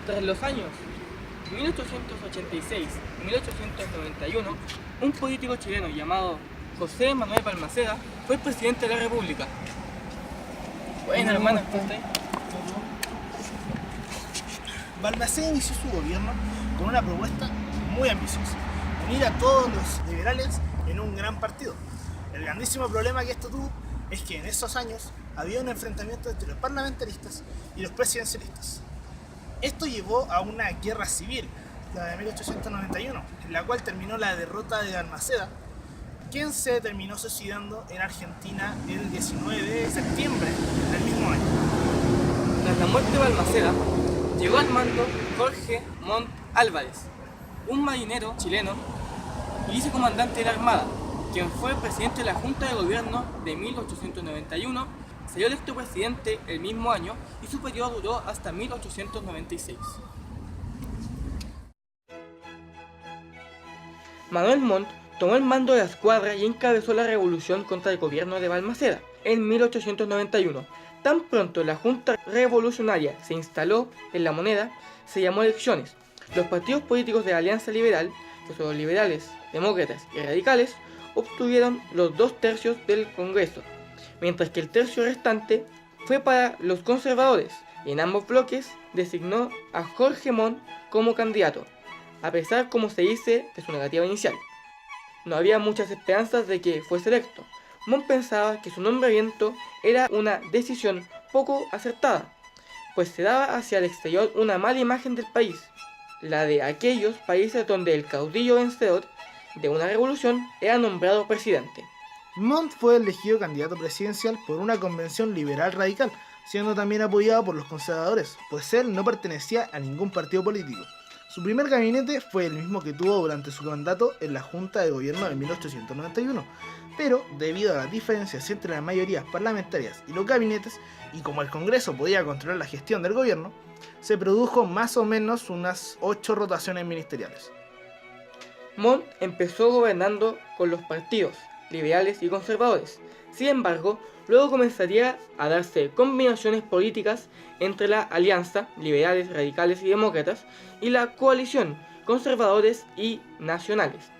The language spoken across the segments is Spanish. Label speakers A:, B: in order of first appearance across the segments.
A: Tras los años 1886 y 1891, un político chileno llamado José Manuel Balmaceda fue el presidente de la República. Bueno, hermano, ¿cómo estás?
B: Balmaceda inició su gobierno con una propuesta muy ambiciosa: unir a todos los liberales en un gran partido. El grandísimo problema que esto tuvo es que en esos años había un enfrentamiento entre los parlamentaristas y los presidencialistas. Esto llevó a una guerra civil, la de 1891, en la cual terminó la derrota de Balmaceda, quien se terminó suicidando en Argentina el 19 de septiembre del mismo año.
A: Tras la muerte de Balmaceda, llegó al mando Jorge Montt Álvarez, un marinero chileno y vicecomandante de la Armada, quien fue presidente de la Junta de Gobierno de 1891, salió electo presidente el mismo año y su periodo duró hasta 1896. Manuel Montt tomó el mando de la escuadra y encabezó la revolución contra el gobierno de Balmaceda en 1891. Tan pronto la Junta Revolucionaria se instaló en La Moneda, se llamó elecciones. Los partidos políticos de la Alianza Liberal, que son los liberales, demócratas y radicales, obtuvieron los 2/3 del Congreso, mientras que el tercio restante fue para los conservadores, y en ambos bloques designó a Jorge Montt como candidato, a pesar, como se dice, de su negativa inicial. No había muchas esperanzas de que fuese electo. Montt pensaba que su nombramiento era una decisión poco acertada, pues se daba hacia el exterior una mala imagen del país, la de aquellos países donde el caudillo vencedor de una revolución era nombrado presidente.
B: Montt fue elegido candidato presidencial por una convención liberal radical, siendo también apoyado por los conservadores, pues él no pertenecía a ningún partido político. Su primer gabinete fue el mismo que tuvo durante su mandato en la Junta de Gobierno de 1891, pero debido a las diferencias entre las mayorías parlamentarias y los gabinetes, y como el Congreso podía controlar la gestión del gobierno, se produjo más o menos unas 8 rotaciones ministeriales.
A: Montt empezó gobernando con los partidos liberales y conservadores. Sin embargo, luego comenzaría a darse combinaciones políticas entre la alianza, liberales, radicales y demócratas, y la coalición, conservadores y nacionales.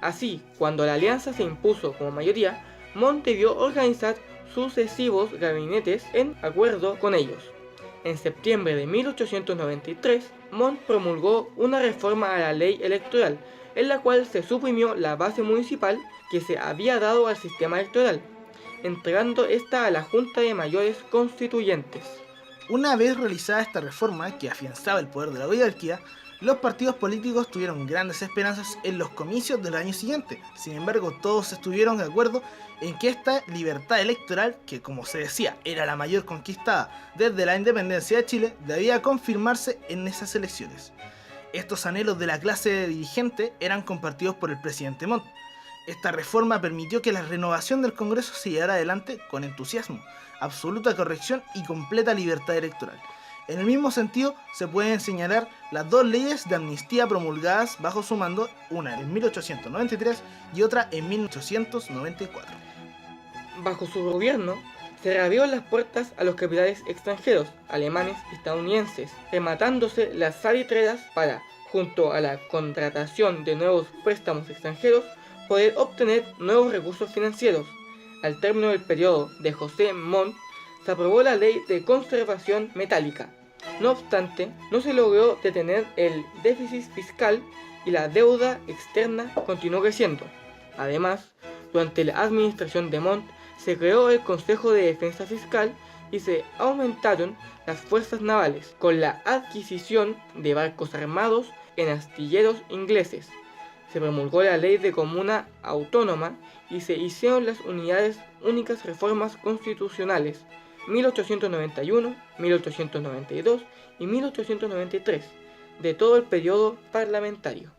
A: Así, cuando la alianza se impuso como mayoría, Montt debió organizar sucesivos gabinetes en acuerdo con ellos. En septiembre de 1893, Montt promulgó una reforma a la ley electoral, en la cual se suprimió la base municipal que se había dado al sistema electoral, entregando esta a la Junta de Mayores Constituyentes.
B: Una vez realizada esta reforma, que afianzaba el poder de la oligarquía, los partidos políticos tuvieron grandes esperanzas en los comicios del año siguiente. Sin embargo, todos estuvieron de acuerdo en que esta libertad electoral, que como se decía era la mayor conquistada desde la independencia de Chile, debía confirmarse en esas elecciones. Estos anhelos de la clase dirigente eran compartidos por el presidente Montt. Esta reforma permitió que la renovación del Congreso se llevara adelante con entusiasmo, absoluta corrección y completa libertad electoral. En el mismo sentido, se pueden señalar las 2 leyes de amnistía promulgadas bajo su mando, una en 1893 y otra en 1894.
A: Bajo su gobierno, se reabrieron las puertas a los capitales extranjeros, alemanes y estadounidenses, rematándose las salitreras para, junto a la contratación de nuevos préstamos extranjeros, poder obtener nuevos recursos financieros. Al término del periodo de José Montt, se aprobó la Ley de Conservación Metálica. No obstante, no se logró detener el déficit fiscal y la deuda externa continuó creciendo. Además, durante la administración de Montt, se creó el Consejo de Defensa Fiscal y se aumentaron las fuerzas navales, con la adquisición de barcos armados en astilleros ingleses. Se promulgó la Ley de Comuna Autónoma y se hicieron las unidades únicas reformas constitucionales 1891, 1892 y 1893 de todo el periodo parlamentario.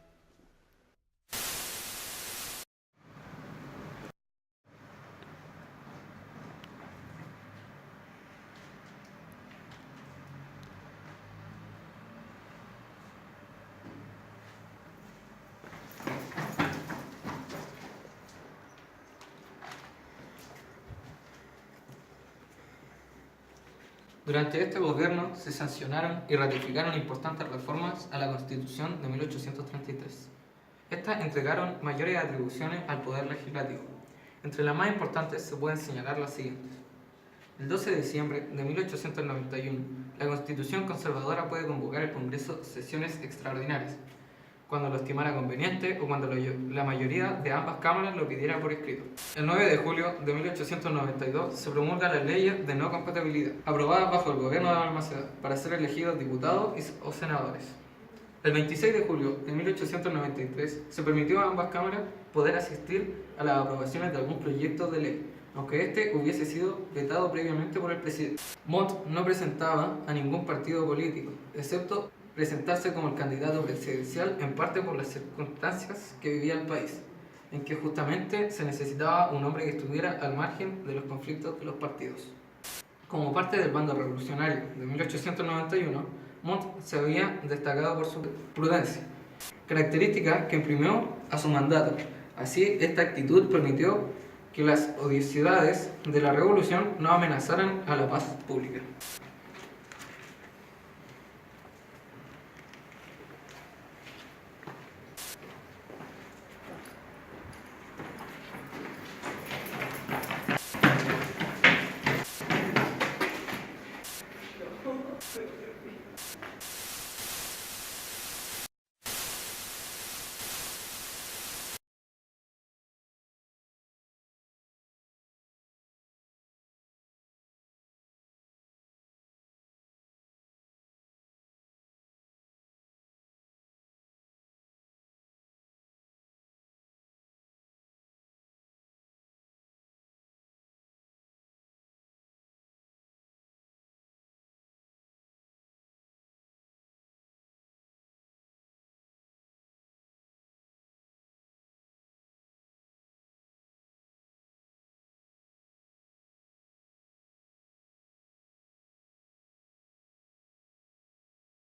C: Durante este gobierno se sancionaron y ratificaron importantes reformas a la Constitución de 1833. Estas entregaron mayores atribuciones al Poder Legislativo. Entre las más importantes se pueden señalar las siguientes. El 12 de diciembre de 1891, la Constitución conservadora puede convocar el Congreso sesiones extraordinarias, cuando lo estimara conveniente o cuando la mayoría de ambas cámaras lo pidiera por escrito. El 9 de julio de 1892 se promulga la ley de no compatibilidad, aprobada bajo el gobierno de Balmaceda, para ser elegidos diputados o senadores. El 26 de julio de 1893 se permitió a ambas cámaras poder asistir a las aprobaciones de algún proyecto de ley, aunque este hubiese sido vetado previamente por el presidente. Montt no presentaba a ningún partido político, excepto presentarse como el candidato presidencial, en parte por las circunstancias que vivía el país, en que justamente se necesitaba un hombre que estuviera al margen de los conflictos de los partidos. Como parte del bando revolucionario de 1891, Montt se había destacado por su prudencia, característica que imprimió a su mandato. Así, esta actitud permitió que las odiosidades de la revolución no amenazaran a la paz pública.